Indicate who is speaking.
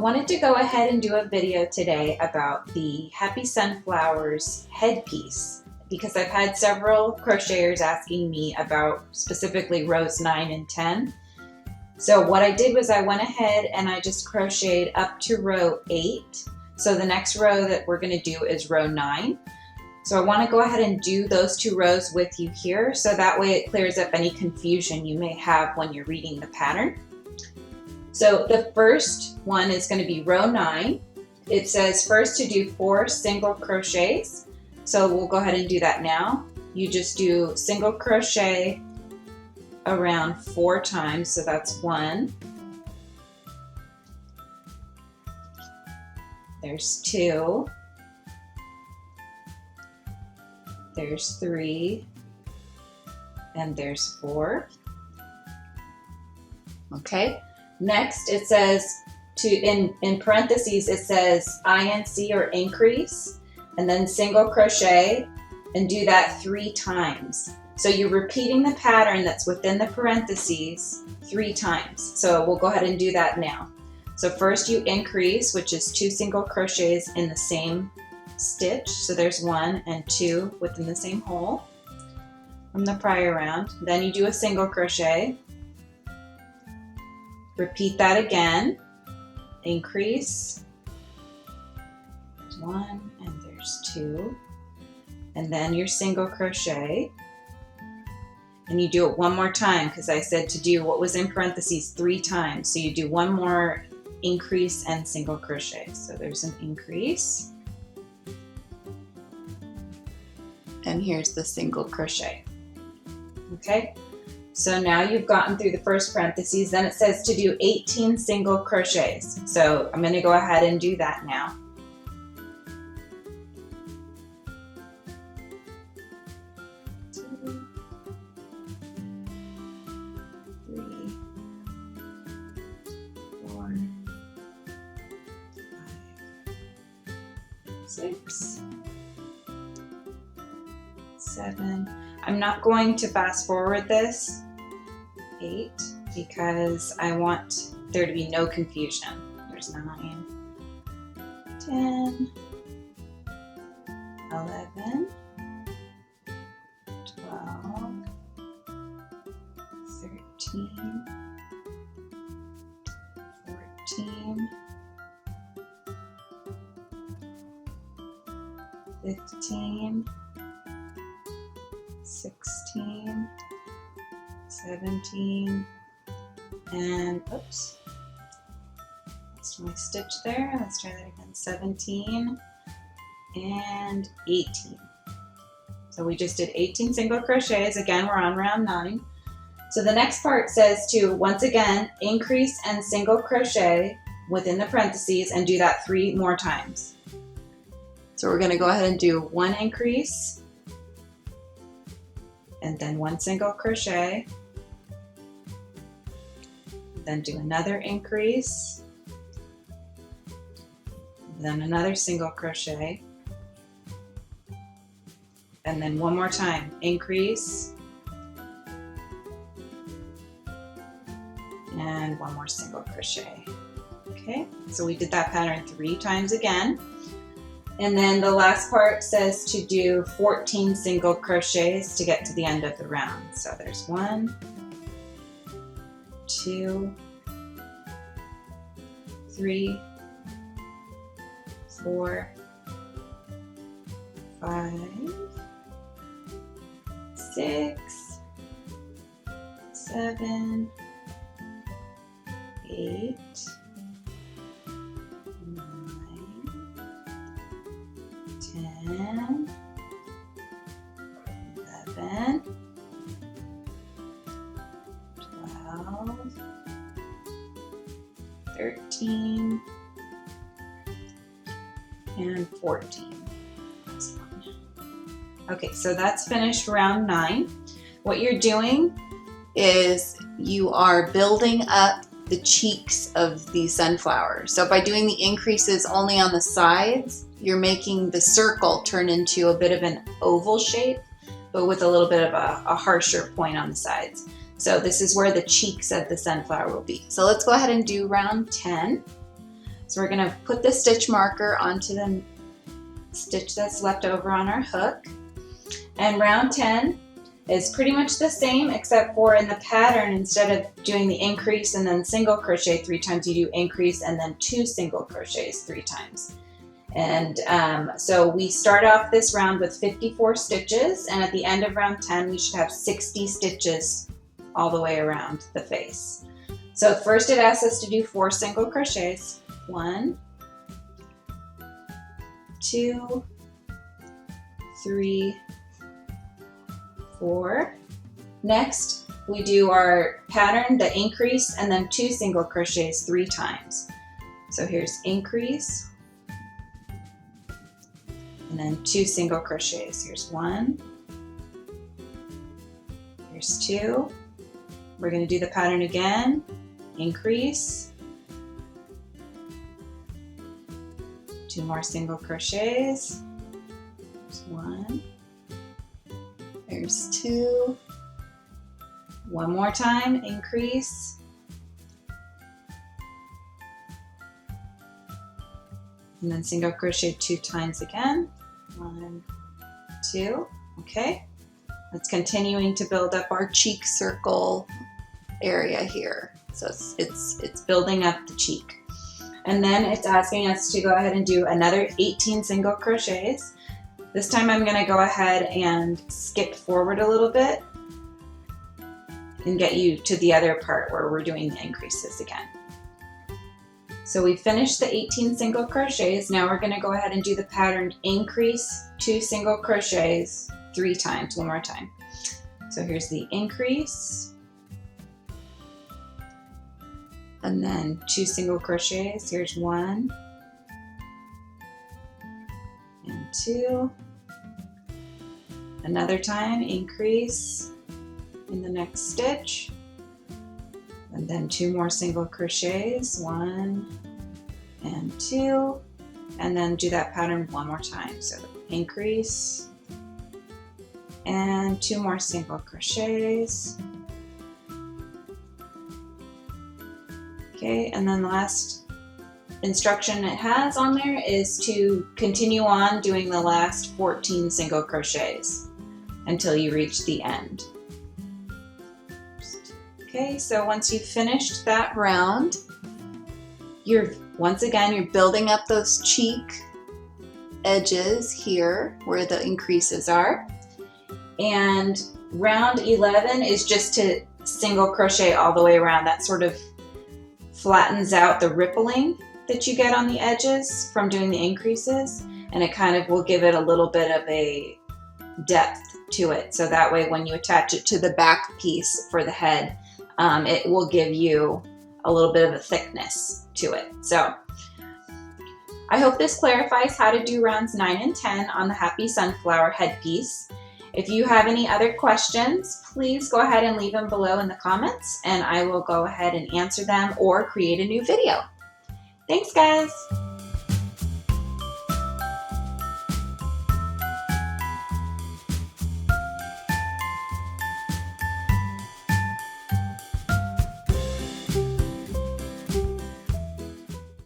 Speaker 1: I wanted to go ahead and do a video today about the Happy Sunflowers headpiece because I've had several crocheters asking me about specifically rows 9 and 10. So what I did was I went ahead and I just crocheted up to row 8. So the next row that we're going to do is row 9. So I want to go ahead and do those 2 rows with you here so that way it clears up any confusion you may have when you're reading the pattern. So the first one is going to be row 9. It says first to do 4 single crochets. So we'll go ahead and do that now. You just do single crochet around 4 times. So that's 1. There's 2. There's 3. And there's 4. Okay. Next, it says in parentheses, it says INC or increase, and then single crochet, and do that 3 times. So you're repeating the pattern that's within the parentheses 3 times. So we'll go ahead and do that now. So first you increase, which is 2 single crochets in the same stitch. So there's 1 and 2 within the same hole from the prior round. Then you do a single crochet. Repeat that again, increase, there's 1 and there's 2, and then your single crochet, and you do it one more time because I said to do what was in parentheses 3 times, so you do one more increase and single crochet. So there's an increase, and here's the single crochet, okay? So now you've gotten through the first parentheses, then it says to do 18 single crochets. So I'm going to go ahead and do that now. Two, 3, 4, 5, 6, 7. I'm not going to fast forward this, 8, because I want there to be no confusion. There's 9, 10, 11, 12, 13, 14, 15, 16, 17, and oops, lost my stitch there. Let's try that again. 17 and 18. So we just did 18 single crochets. Again, we're on round 9. So the next part says to once again increase and single crochet within the parentheses and do that 3 more times. So we're going to go ahead and do 1 increase, and then 1 single crochet, then do another increase, then another single crochet, and then 1 more time, increase, and 1 more single crochet. Okay, so we did that pattern 3 times again. And then the last part says to do 14 single crochets to get to the end of the round. So there's 1, 2, 3, 4, 5, 6, 7, 8, 10, 11, 12, 13, and 14. Okay, so that's finished round 9. What you're doing is you are building up the cheeks of the sunflower. So by doing the increases only on the sides, you're making the circle turn into a bit of an oval shape, but with a little bit of a harsher point on the sides. So this is where the cheeks of the sunflower will be. So let's go ahead and do round 10. So we're going to put the stitch marker onto the stitch that's left over on our hook. And round 10 is pretty much the same, except for in the pattern, instead of doing the increase and then single crochet 3 times, you do increase and then 2 single crochets 3 times. And so we start off this round with 54 stitches, and at the end of round 10 we should have 60 stitches all the way around the face. So first it asks us to do 4 single crochets. 1, 2, 3, 4. Next, we do our pattern, the increase, and then 2 single crochets 3 times. So here's increase, and then 2 single crochets. Here's 1, here's 2. We're going to do the pattern again, increase, 2 more single crochets. There's 1. There's 2. One more time, increase. And then single crochet 2 times again. 1, 2. Okay. That's continuing to build up our cheek circle area here. So it's building up the cheek. And then it's asking us to go ahead and do another 18 single crochets. This time I'm going to go ahead and skip forward a little bit and get you to the other part where we're doing the increases again. So we finished the 18 single crochets. Now we're going to go ahead and do the pattern increase 2 single crochets 3 times, one more time. So here's the increase, and then 2 single crochets. Here's 1 and 2. Another time, increase in the next stitch, and then 2 more single crochets, 1 and 2, and then do that pattern one more time. So increase and 2 more single crochets. Okay, and then the last instruction it has on there is to continue on doing the last 14 single crochets until you reach the end. Okay, so once you've finished that round, once again you're building up those cheek edges here where the increases are. And round 11 is just to single crochet all the way around. That sort of flattens out the rippling that you get on the edges from doing the increases, and it kind of will give it a little bit of a depth to it. So that way when you attach it to the back piece for the head, it will give you a little bit of a thickness to it. So I hope this clarifies how to do rounds 9 and 10 on the Happy Sunflower headpiece. If you have any other questions, please go ahead and leave them below in the comments, and I will go ahead and answer them or create a new video. Thanks, guys!